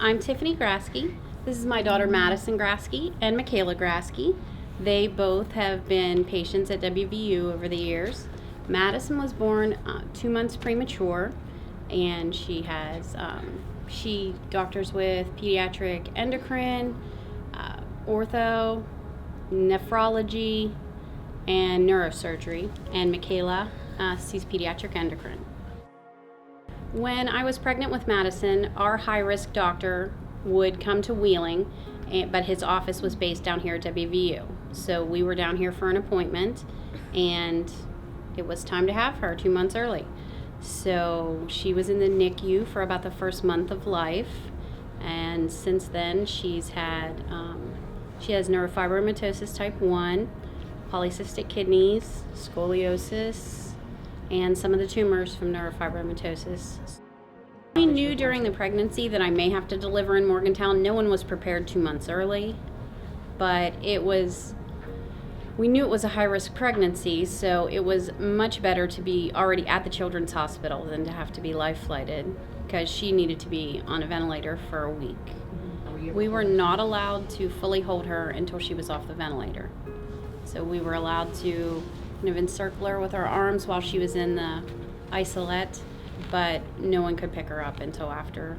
I'm Tiffany Graski. This is my daughter Madison Graski and Michaela Graski. They both have been patients at WVU over the years. Madison was born 2 months premature, and she has she doctors with pediatric endocrine, ortho, nephrology, and neurosurgery. And Michaela sees pediatric endocrine. When I was pregnant with Madison, our high-risk doctor would come to Wheeling, but his office was based down here at WVU. So we were down here for an appointment, and it was time to have her 2 months early. So she was in the NICU for about the first month of life, and since then she has neurofibromatosis type 1, polycystic kidneys, scoliosis, and some of the tumors from neurofibromatosis. We knew during the pregnancy that I may have to deliver in Morgantown. No one was prepared 2 months early, but we knew it was a high-risk pregnancy, so it was much better to be already at the Children's Hospital than to have to be life-flighted, because she needed to be on a ventilator for a week. We were not allowed to fully hold her until she was off the ventilator. So we were allowed to kind of encircle her with our arms while she was in the isolette, but no one could pick her up until after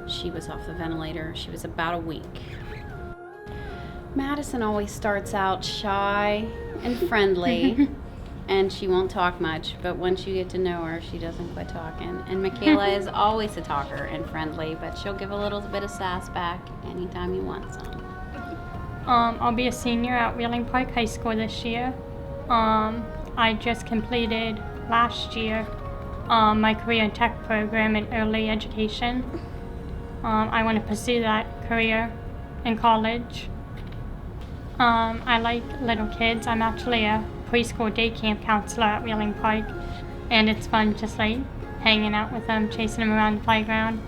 she was off the ventilator. She was about a week. Madison always starts out shy and friendly, and she won't talk much, but once you get to know her, she doesn't quit talking. And Michaela is always a talker and friendly, but she'll give a little bit of sass back anytime you want some. I'll be a senior at Wheeling Park High School this year. I just completed last year my career and tech program in early education. I want to pursue that career in college. I like little kids. I'm actually a preschool day camp counselor at Wheeling Park, and it's fun just like hanging out with them, chasing them around the playground.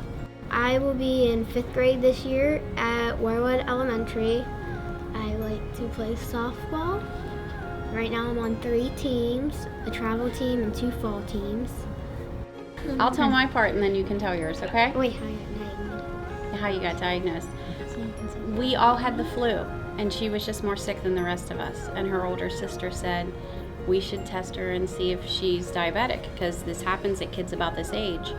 I will be in 5th grade this year at Warwood Elementary. I like to play softball. Right now I'm on 3 teams, a travel team and 2 fall teams. I'll tell my part and then you can tell yours, okay? Wait, how you got diagnosed? How you got diagnosed. We all had the flu, and she was just more sick than the rest of us. And her older sister said we should test her and see if she's diabetic, because this happens at kids about this age.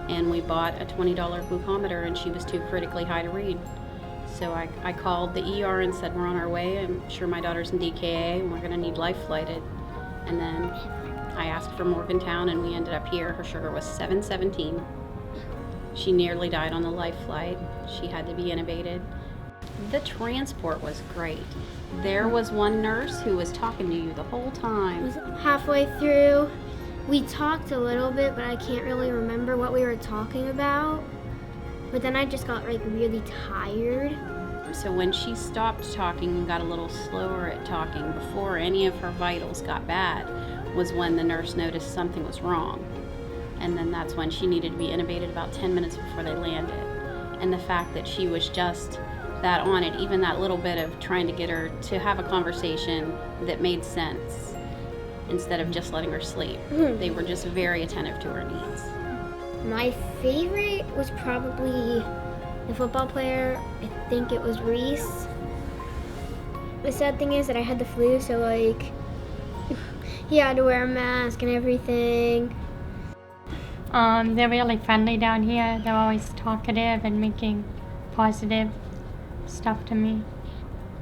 And we bought a $20 glucometer, and she was too critically high to read. So I called the ER and said we're on our way. I'm sure my daughter's in DKA and we're going to need life-flighted. And then I asked for Morgantown, and we ended up here. Her sugar was 717. She nearly died on the life flight. She had to be intubated. The transport was great. There was one nurse who was talking to you the whole time. Halfway through, we talked a little bit, but I can't really remember what we were talking about. But then I just got really tired. So when she stopped talking and got a little slower at talking before any of her vitals got bad was when the nurse noticed something was wrong. And then that's when she needed to be intubated about 10 minutes before they landed. And the fact that she was just that on it, even that little bit of trying to get her to have a conversation that made sense instead of just letting her sleep. They were just very attentive to her needs. My favorite was probably the football player. I think it was Reese. The sad thing is that I had the flu, so he had to wear a mask and everything. They're really friendly down here. They're always talkative and making positive stuff to me,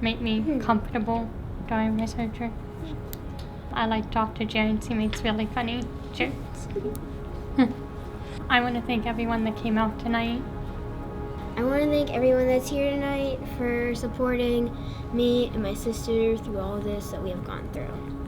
make me comfortable during my surgery. I like Dr. Jones. He makes really funny jokes. I want to thank everyone that came out tonight. I want to thank everyone that's here tonight for supporting me and my sister through all this that we have gone through.